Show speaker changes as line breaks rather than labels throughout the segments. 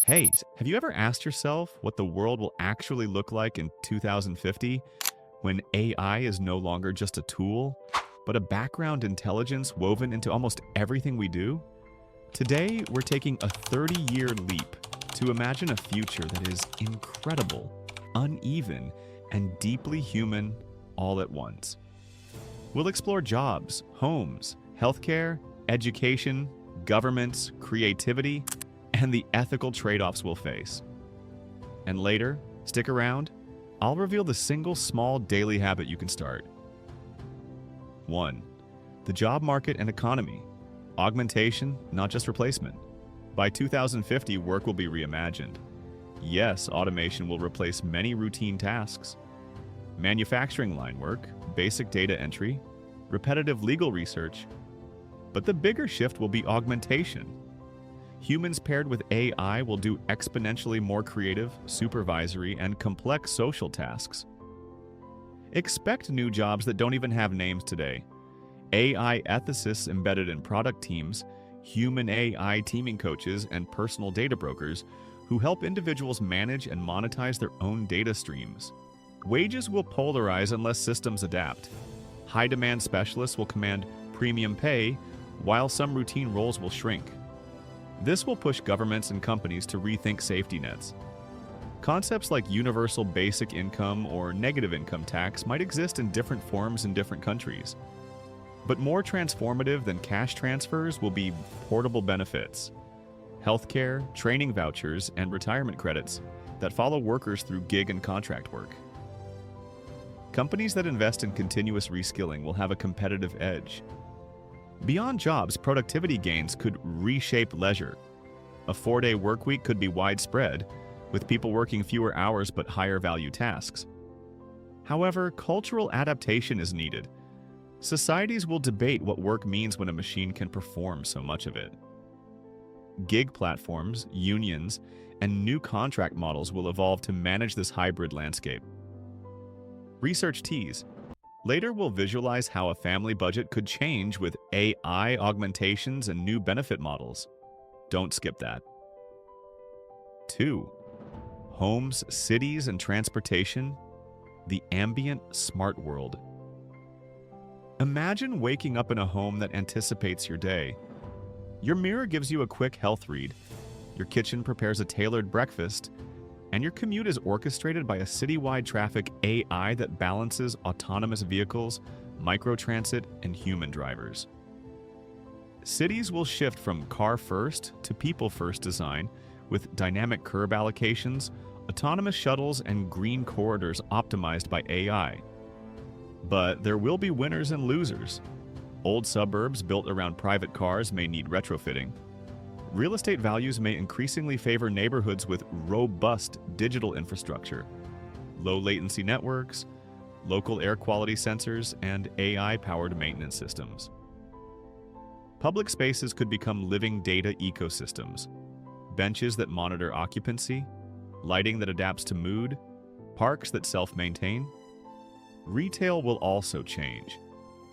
Hey, have you ever asked yourself what the world will actually look like in 2050 when AI is no longer just a tool, but a background intelligence woven into almost everything we do? Today, we're taking a 30-year leap to imagine a future that is incredible, uneven, and deeply human all at once. We'll explore jobs, homes, healthcare, education, governments, creativity, and the ethical trade-offs we'll face. And later, stick around, I'll reveal the single small daily habit you can start. 1. The job market and economy. Augmentation, not just replacement. By 2050, work will be reimagined. Yes, automation will replace many routine tasks. Manufacturing line work, basic data entry, repetitive legal research. But the bigger shift will be augmentation. Humans paired with AI will do exponentially more creative, supervisory, and complex social tasks. Expect new jobs that don't even have names today. AI ethicists embedded in product teams, human AI teaming coaches, and personal data brokers who help individuals manage and monetize their own data streams. Wages will polarize unless systems adapt. High-demand specialists will command premium pay, while some routine roles will shrink. This will push governments and companies to rethink safety nets. Concepts like universal basic income or negative income tax might exist in different forms in different countries. But more transformative than cash transfers will be portable benefits, healthcare, training vouchers, and retirement credits that follow workers through gig and contract work. Companies that invest in continuous reskilling will have a competitive edge. Beyond jobs, productivity gains could reshape leisure. A 4-day workweek could be widespread, with people working fewer hours but higher value tasks. However, cultural adaptation is needed. Societies will debate what work means when a machine can perform so much of it. Gig platforms, unions, and new contract models will evolve to manage this hybrid landscape. Research tease. Later, we'll visualize how a family budget could change with AI augmentations and new benefit models. Don't skip that. 2. Homes, cities, and transportation. The ambient smart world. Imagine waking up in a home that anticipates your day. Your mirror gives you a quick health read, your kitchen prepares a tailored breakfast, and your commute is orchestrated by a citywide traffic AI that balances autonomous vehicles, microtransit, and human drivers. Cities will shift from car-first to people-first design with dynamic curb allocations, autonomous shuttles, and green corridors optimized by AI. But there will be winners and losers. Old suburbs built around private cars may need retrofitting. Real estate values may increasingly favor neighborhoods with robust digital infrastructure, low-latency networks, local air quality sensors, and AI-powered maintenance systems. Public spaces could become living data ecosystems. Benches that monitor occupancy, lighting that adapts to mood, parks that self-maintain. Retail will also change.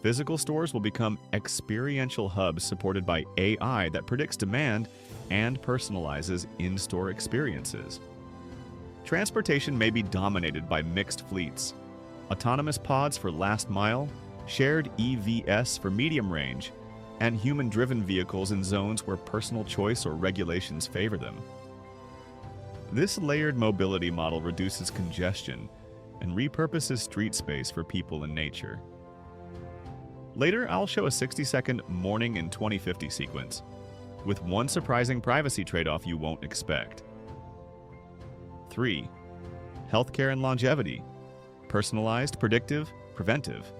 Physical stores will become experiential hubs supported by AI that predicts demand and personalizes in-store experiences. Transportation may be dominated by mixed fleets, autonomous pods for last mile, shared EVs for medium range, and human-driven vehicles in zones where personal choice or regulations favor them. This layered mobility model reduces congestion and repurposes street space for people and nature. Later, I'll show a 60-second morning in 2050 sequence, with one surprising privacy trade-off you won't expect. 3. Healthcare and longevity. Personalized, predictive, preventive.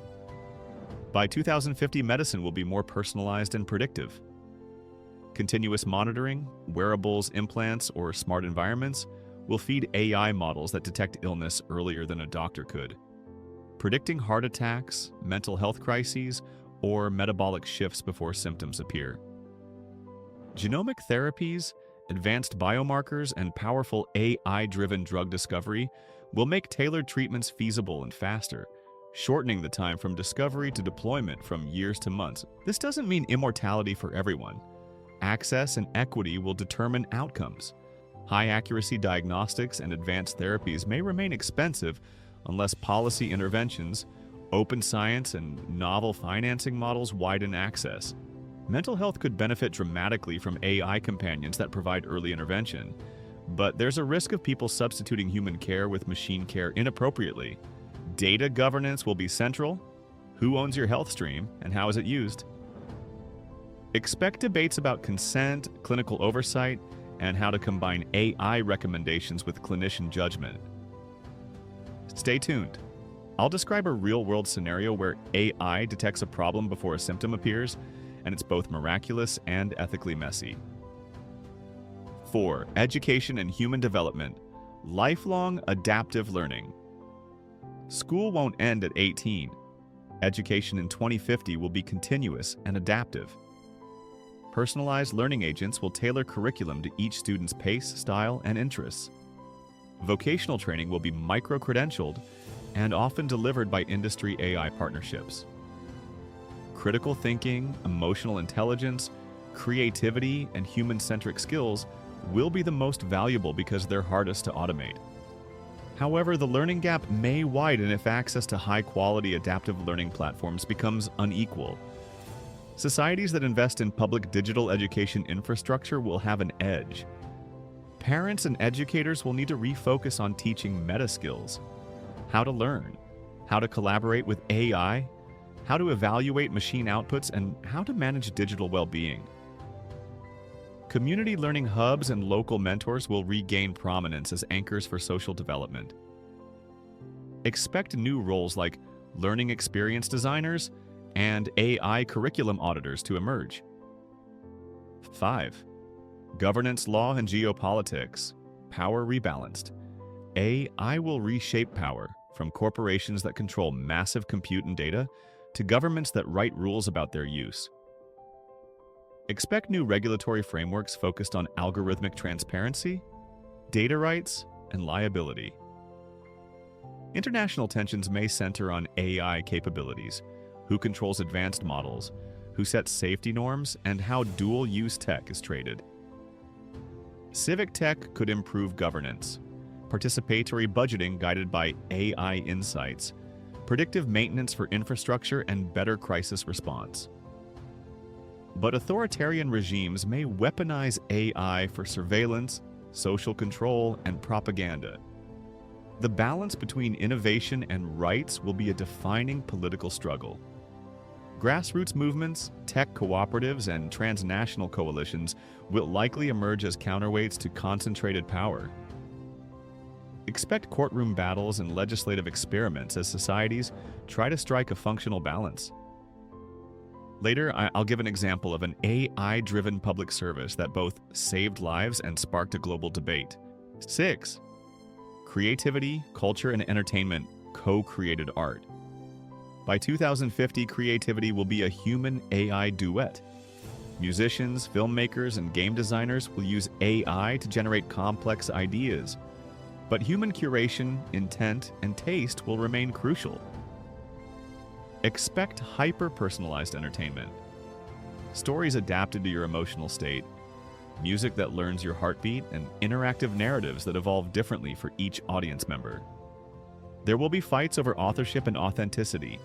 By 2050, medicine will be more personalized and predictive. Continuous monitoring, wearables, implants, or smart environments will feed AI models that detect illness earlier than a doctor could, predicting heart attacks, mental health crises, or metabolic shifts before symptoms appear. Genomic therapies, advanced biomarkers, and powerful AI-driven drug discovery will make tailored treatments feasible and faster, shortening the time from discovery to deployment from years to months. This doesn't mean immortality for everyone. Access and equity will determine outcomes. High-accuracy diagnostics and advanced therapies may remain expensive unless policy interventions, open science, and novel financing models widen access. Mental health could benefit dramatically from AI companions that provide early intervention, but there's a risk of people substituting human care with machine care inappropriately. Data governance will be central. Who owns your health stream, and how is it used? Expect debates about consent, clinical oversight, and how to combine AI recommendations with clinician judgment. Stay tuned. I'll describe a real-world scenario where AI detects a problem before a symptom appears, and it's both miraculous and ethically messy. 4. Education and human development. Lifelong adaptive learning. School won't end at 18. Education in 2050 will be continuous and adaptive. Personalized learning agents will tailor curriculum to each student's pace, style, and interests. Vocational training will be micro-credentialed and often delivered by industry AI partnerships. Critical thinking, emotional intelligence, creativity, and human-centric skills will be the most valuable because they're hardest to automate. However, the learning gap may widen if access to high-quality adaptive learning platforms becomes unequal. Societies that invest in public digital education infrastructure will have an edge. Parents and educators will need to refocus on teaching meta skills: how to learn, how to collaborate with AI, how to evaluate machine outputs, and how to manage digital well-being. Community learning hubs and local mentors will regain prominence as anchors for social development. Expect new roles like learning experience designers and AI curriculum auditors to emerge. 5. Governance, law, and geopolitics. Power rebalanced. AI will reshape power, from corporations that control massive compute and data to governments that write rules about their use. Expect new regulatory frameworks focused on algorithmic transparency, data rights, and liability. International tensions may center on AI capabilities, who controls advanced models, who sets safety norms, and how dual-use tech is traded. Civic tech could improve governance, participatory budgeting guided by AI insights, predictive maintenance for infrastructure, and better crisis response. But authoritarian regimes may weaponize AI for surveillance, social control, and propaganda. The balance between innovation and rights will be a defining political struggle. Grassroots movements, tech cooperatives, and transnational coalitions will likely emerge as counterweights to concentrated power. Expect courtroom battles and legislative experiments as societies try to strike a functional balance. Later, I'll give an example of an AI-driven public service that both saved lives and sparked a global debate. 6. Creativity, culture, and entertainment co-created art. By 2050, creativity will be a human-AI duet. Musicians, filmmakers, and game designers will use AI to generate complex ideas. But human curation, intent, and taste will remain crucial. Expect hyper-personalized entertainment. Stories adapted to your emotional state, music that learns your heartbeat, and interactive narratives that evolve differently for each audience member. There will be fights over authorship and authenticity.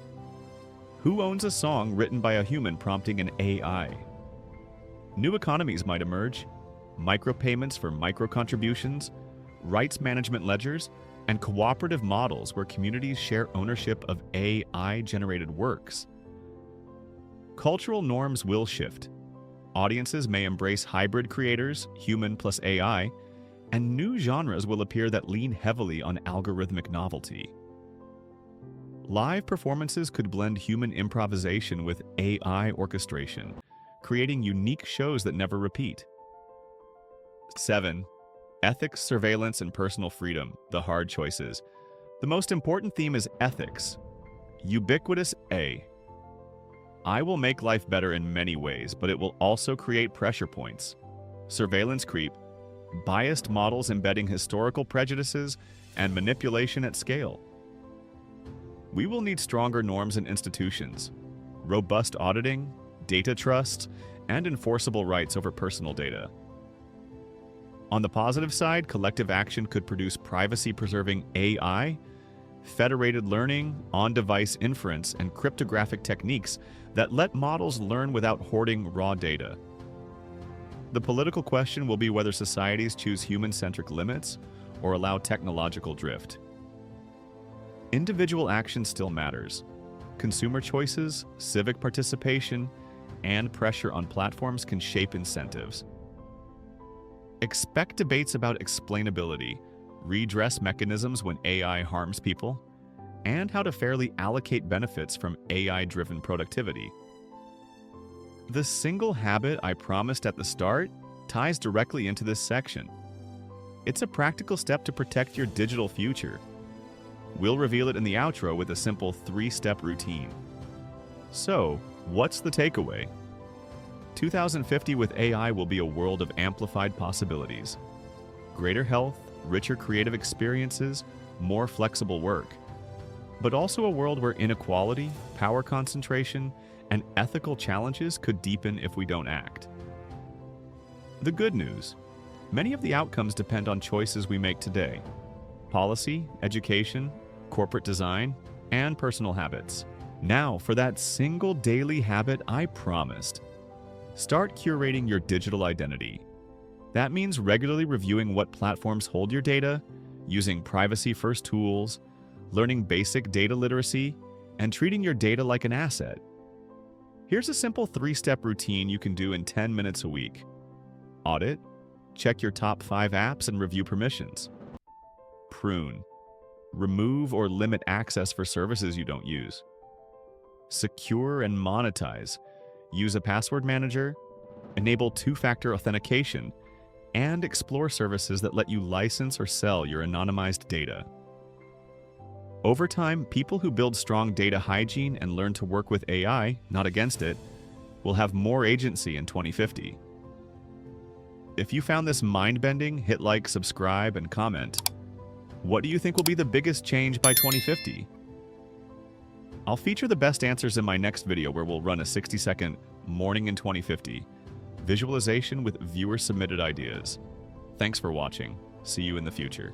Who owns a song written by a human prompting an AI? New economies might emerge: micropayments for micro-contributions, rights management ledgers, and cooperative models where communities share ownership of AI-generated works. Cultural norms will shift. Audiences may embrace hybrid creators, human plus AI, and new genres will appear that lean heavily on algorithmic novelty. Live performances could blend human improvisation with AI orchestration, creating unique shows that never repeat. 7. Ethics, surveillance, and personal freedom, the hard choices. The most important theme is ethics. Ubiquitous A. I will make life better in many ways, but it will also create pressure points. Surveillance creep, biased models embedding historical prejudices, and manipulation at scale. We will need stronger norms and institutions, robust auditing, data trusts, and enforceable rights over personal data. On the positive side, collective action could produce privacy-preserving AI, federated learning, on-device inference, and cryptographic techniques that let models learn without hoarding raw data. The political question will be whether societies choose human-centric limits or allow technological drift. Individual action still matters. Consumer choices, civic participation, and pressure on platforms can shape incentives. Expect debates about explainability, redress mechanisms when AI harms people, and how to fairly allocate benefits from AI-driven productivity. The single habit I promised at the start ties directly into this section. It's a practical step to protect your digital future. We'll reveal it in the outro with a simple 3-step routine. So, what's the takeaway? 2050 with AI will be a world of amplified possibilities. Greater health, richer creative experiences, more flexible work. But also a world where inequality, power concentration, and ethical challenges could deepen if we don't act. The good news: many of the outcomes depend on choices we make today. Policy, education, corporate design, and personal habits. Now, for that single daily habit I promised. Start curating your digital identity. That means regularly reviewing what platforms hold your data, using privacy-first tools, learning basic data literacy, and treating your data like an asset. Here's a simple 3-step routine you can do in 10 minutes a week. Audit, check your top 5 apps and review permissions. Prune, remove or limit access for services you don't use. Secure and monetize, use a password manager, enable 2-factor authentication, and explore services that let you license or sell your anonymized data. Over time, people who build strong data hygiene and learn to work with AI, not against it, will have more agency in 2050. If you found this mind-bending, hit like, subscribe, and comment. What do you think will be the biggest change by 2050? I'll feature the best answers in my next video, where we'll run a 60-second Morning in 2050 visualization with viewer-submitted ideas. Thanks for watching. See you in the future.